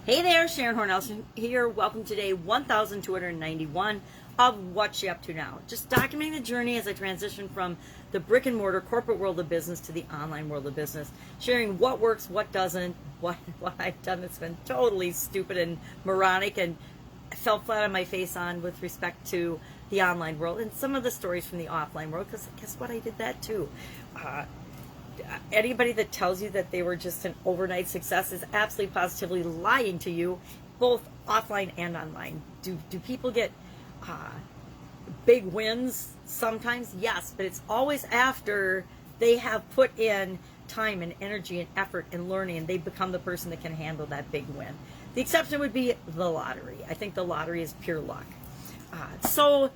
Hey there, Sharon Horne-Ellstrom here. Welcome to day 1291 of What You Up To Now. Just documenting the journey as I transition from the brick and mortar corporate world of business to the online world of business. Sharing what works, what doesn't, what I've done that's been totally stupid and moronic and I fell flat on my face on with respect to the online world and some of the stories from the offline world, because guess what? I did that too. Anybody that tells you that they were just an overnight success is absolutely positively lying to you, both offline and online. Do people get big wins sometimes? Yes, but it's always after they have put in time and energy and effort and learning, and they become the person that can handle that big win. The exception would be the lottery. I think the lottery is pure luck. So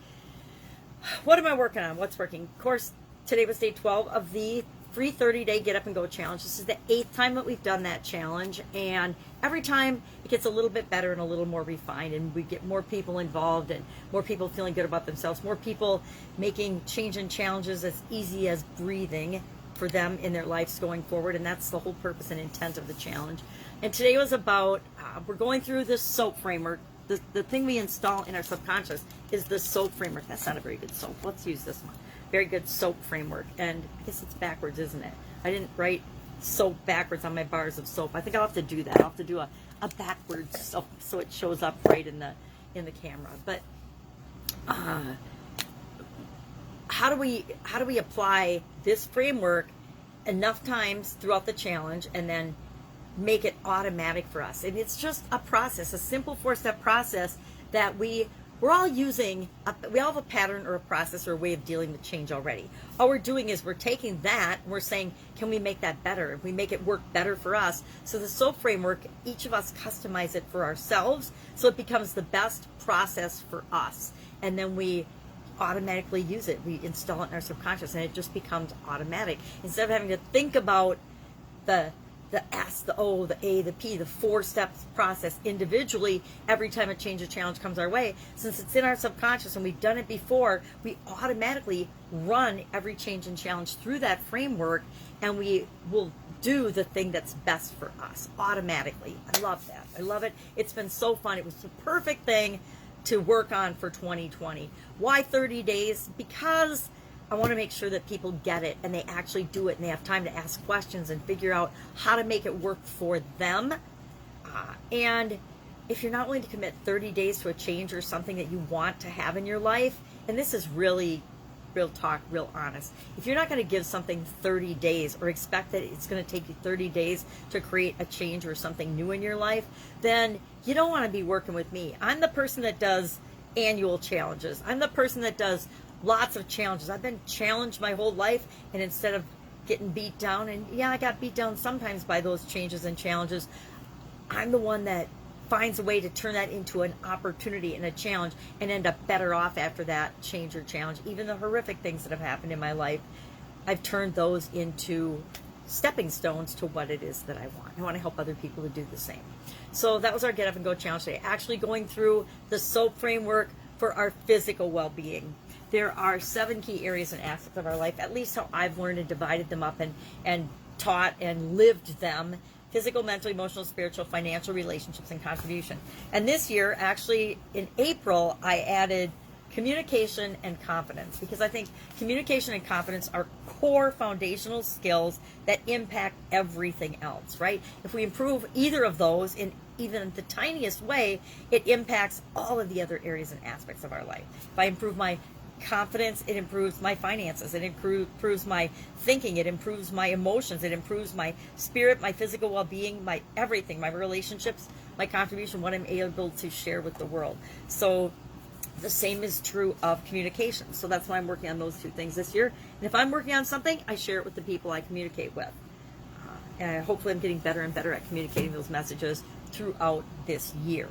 what am I working on? What's working? Of course, today was day 12 of the free 30-day Get Up and Go challenge. This is the 8th time that we've done that challenge, and every time it gets a little bit better and a little more refined, and we get more people involved and more people feeling good about themselves, more people making change and challenges as easy as breathing for them in their lives going forward, and that's the whole purpose and intent of the challenge. And today was about, we're going through this SOAP framework. The thing we install in our subconscious is the SOAP framework. That's not a very good SOAP. Let's use this one. Very good SOAP framework. And I guess it's backwards, isn't it? I didn't write SOAP backwards on my bars of soap. I think I'll have to do that. I'll have to do a backwards SOAP so it shows up right in the camera. But how do we apply this framework enough times throughout the challenge and then make it automatic for us? And it's just a process, a simple 4-step process that we're all using. We all have a pattern or a process or a way of dealing with change already. All we're doing is we're taking that and we're saying, can we make that better? If we make it work better for us. So the SOAP framework, each of us customize it for ourselves so it becomes the best process for us. And then we automatically use it. We install it in our subconscious and it just becomes automatic. Instead of having to think about the S, the O, the A, the P, the 4-step process individually every time a change or challenge comes our way. Since it's in our subconscious and we've done it before, we automatically run every change and challenge through that framework, and we will do the thing that's best for us automatically. I love that. I love it. It's been so fun. It was the perfect thing to work on for 2020. Why 30 days? Because I want to make sure that people get it and they actually do it and they have time to ask questions and figure out how to make it work for them. And if you're not willing to commit 30 days to a change or something that you want to have in your life, and this is really real talk, real honest, if you're not going to give something 30 days or expect that it's going to take you 30 days to create a change or something new in your life, then you don't want to be working with me. I'm the person that does annual challenges. I'm the person that does lots of challenges. I've been challenged my whole life, and instead of getting beat down, and yeah, I got beat down sometimes by those changes and challenges, I'm the one that finds a way to turn that into an opportunity and a challenge and end up better off after that change or challenge. Even the horrific things that have happened in my life, I've turned those into stepping stones to what it is that I want. I want to help other people to do the same. So that was our Get Up and Go challenge today. Actually going through the SOAP framework for our physical well-being. There are 7 key areas and aspects of our life, at least how I've learned and divided them up and taught and lived them: physical, mental, emotional, spiritual, financial, relationships, and contribution. And this year, actually in April, I added communication and confidence, because I think communication and confidence are core foundational skills that impact everything else, right? If we improve either of those in even the tiniest way, it impacts all of the other areas and aspects of our life. If I improve my confidence, it improves my finances, it improves my thinking, it improves my emotions, it improves my spirit, my physical well-being, my everything, my relationships, my contribution, what I'm able to share with the world. So the same is true of communication. So that's why I'm working on those 2 things this year. And if I'm working on something, I share it with the people I communicate with. And hopefully I'm getting better and better at communicating those messages throughout this year.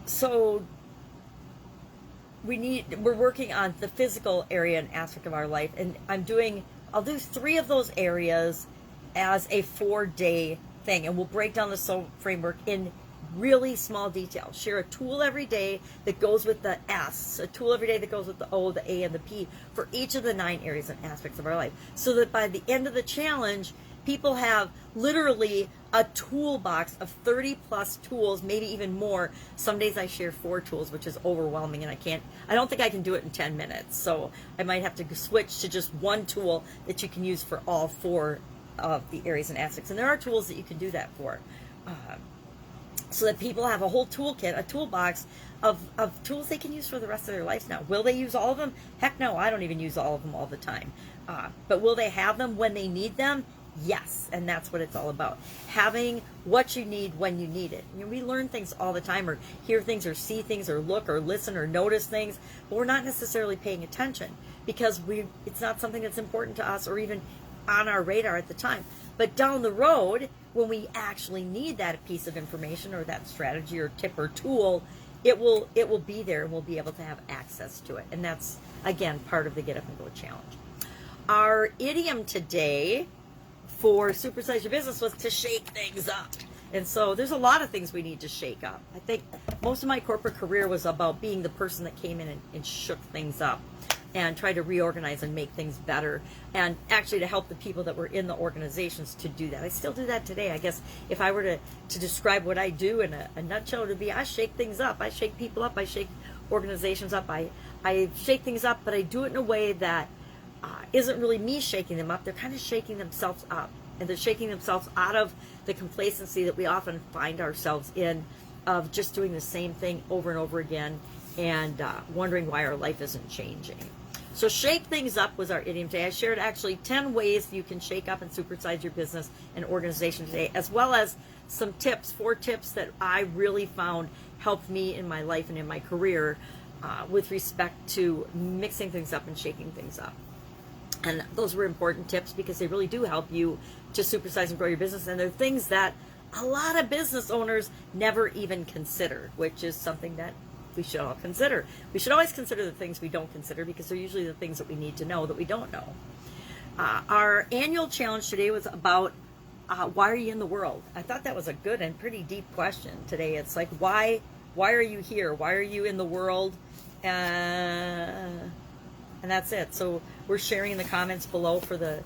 So we're working on the physical area and aspect of our life, and I'll do 3 of those areas as a 4-day thing, and we'll break down the SOAP framework in really small detail. Share a tool every day that goes with the S, a tool every day that goes with the O, the A, and the P for each of the 9 areas and aspects of our life, so that by the end of the challenge, people have literally a toolbox of 30 plus tools, maybe even more. Some days I share 4 tools, which is overwhelming, and I don't think I can do it in 10 minutes. So I might have to switch to just one tool that you can use for all 4 of the areas and aspects. And there are tools that you can do that for. So that people have a whole toolkit, a toolbox of tools they can use for the rest of their lives now. Will they use all of them? Heck no, I don't even use all of them all the time. But will they have them when they need them? Yes, and that's what it's all about. Having what you need when you need it. You know, we learn things all the time, or hear things, or see things, or look, or listen, or notice things, but we're not necessarily paying attention because it's not something that's important to us or even on our radar at the time. But down the road, when we actually need that piece of information or that strategy or tip or tool, it will be there, and we'll be able to have access to it. And that's, again, part of the Get Up and Go challenge. Our idiom today for Supersize Your Business was to shake things up. And so there's a lot of things we need to shake up. I think most of my corporate career was about being the person that came in and shook things up and tried to reorganize and make things better, and actually to help the people that were in the organizations to do that. I still do that today. I guess if I were to describe what I do in a nutshell, it would be I shake things up. I shake people up. I shake organizations up. I shake things up, but I do it in a way that isn't really me shaking them up. They're kind of shaking themselves up, and they're shaking themselves out of the complacency that we often find ourselves in, of just doing the same thing over and over again and wondering why our life isn't changing. So shake things up was our idiom today. I shared actually 10 ways you can shake up and supersize your business and organization today, as well as some tips, 4 tips that I really found helped me in my life and in my career with respect to mixing things up and shaking things up. And those were important tips because they really do help you to supersize and grow your business. And they're things that a lot of business owners never even consider, which is something that we should all consider. We should always consider the things we don't consider because they're usually the things that we need to know that we don't know. Our annual challenge today was about why are you in the world? I thought that was a good and pretty deep question today. It's like, why are you here? Why are you in the world? And that's it. So we're sharing in the comments below for the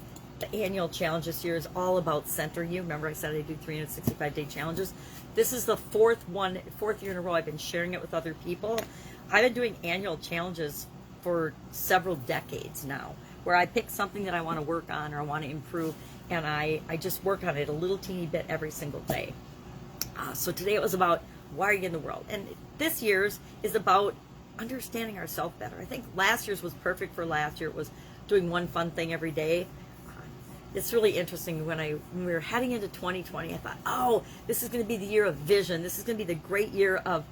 annual challenge this year is all about center you. Remember I said I do 365-day challenges. This is the fourth year in a row I've been sharing it with other people. I've been doing annual challenges for several decades now, where I pick something that I want to work on or I want to improve, and I just work on it a little teeny bit every single day. So today it was about why are you in the world? And this year's is about understanding ourselves better. I think last year's was perfect for last year. It was doing one fun thing every day. It's really interesting when we were heading into 2020, I thought, oh, this is going to be the year of vision. This is going to be the great year of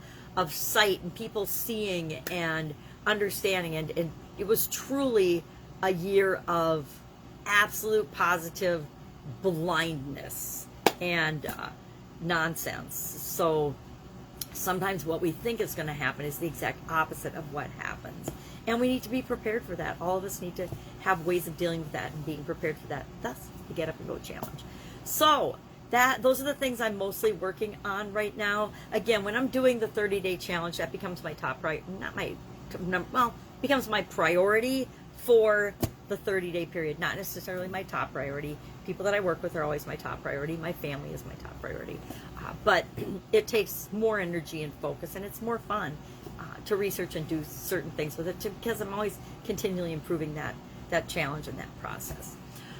sight and people seeing and understanding. And it was truly a year of absolute positive blindness and nonsense. So sometimes what we think is going to happen is the exact opposite of what happens. And we need to be prepared for that. All of us need to have ways of dealing with that and being prepared for that. Thus, the Get Up and Go challenge. So those are the things I'm mostly working on right now. Again, when I'm doing the 30-day challenge, that becomes my top becomes my priority for the 30-day period. Not necessarily my top priority. People that I work with are always my top priority. My family is my top priority. But it takes more energy and focus, and it's more fun to research and do certain things with it because I'm always continually improving that challenge and that process.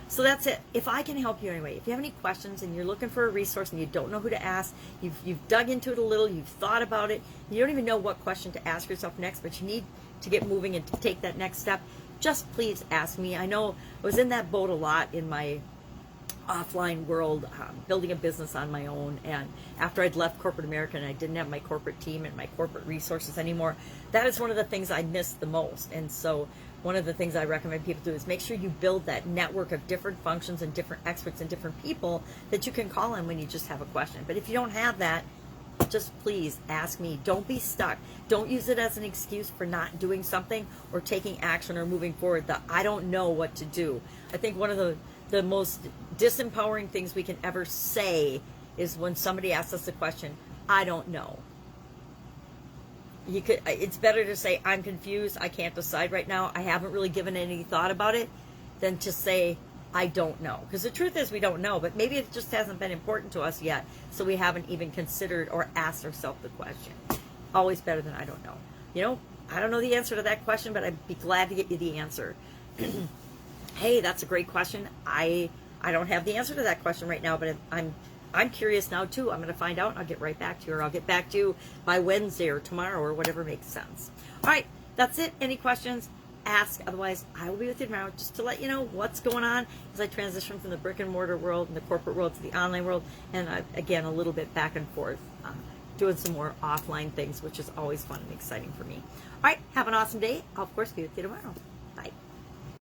So that's it. If I can help you anyway, if you have any questions and you're looking for a resource and you don't know who to ask, you've dug into it a little, you've thought about it, you don't even know what question to ask yourself next, but you need to get moving and to take that next step, just please ask me. I know I was in that boat a lot in my offline world, building a business on my own, and after I'd left corporate America and I didn't have my corporate team and my corporate resources anymore, that is one of the things I missed the most. And so one of the things I recommend people do is make sure you build that network of different functions and different experts and different people that you can call on when you just have a question. But if you don't have that, just please ask me. Don't be stuck. Don't use it as an excuse for not doing something or taking action or moving forward. I don't know what to do. I think one of the most disempowering things we can ever say is when somebody asks us a question, I don't know. It's better to say, I'm confused, I can't decide right now, I haven't really given any thought about it, than to say, I don't know. Because the truth is we don't know, but maybe it just hasn't been important to us yet, so we haven't even considered or asked ourselves the question. Always better than I don't know. You know, I don't know the answer to that question, but I'd be glad to get you the answer. Hey, that's a great question. I don't have the answer to that question right now, but I'm curious now too. I'm going to find out and I'll get right back to you, or I'll get back to you by Wednesday or tomorrow or whatever makes sense. All right, that's it. Any questions? Ask. Otherwise, I will be with you tomorrow just to let you know what's going on as I transition from the brick and mortar world and the corporate world to the online world, and again, a little bit back and forth, doing some more offline things, which is always fun and exciting for me. All right, have an awesome day. I'll, of course, be with you tomorrow.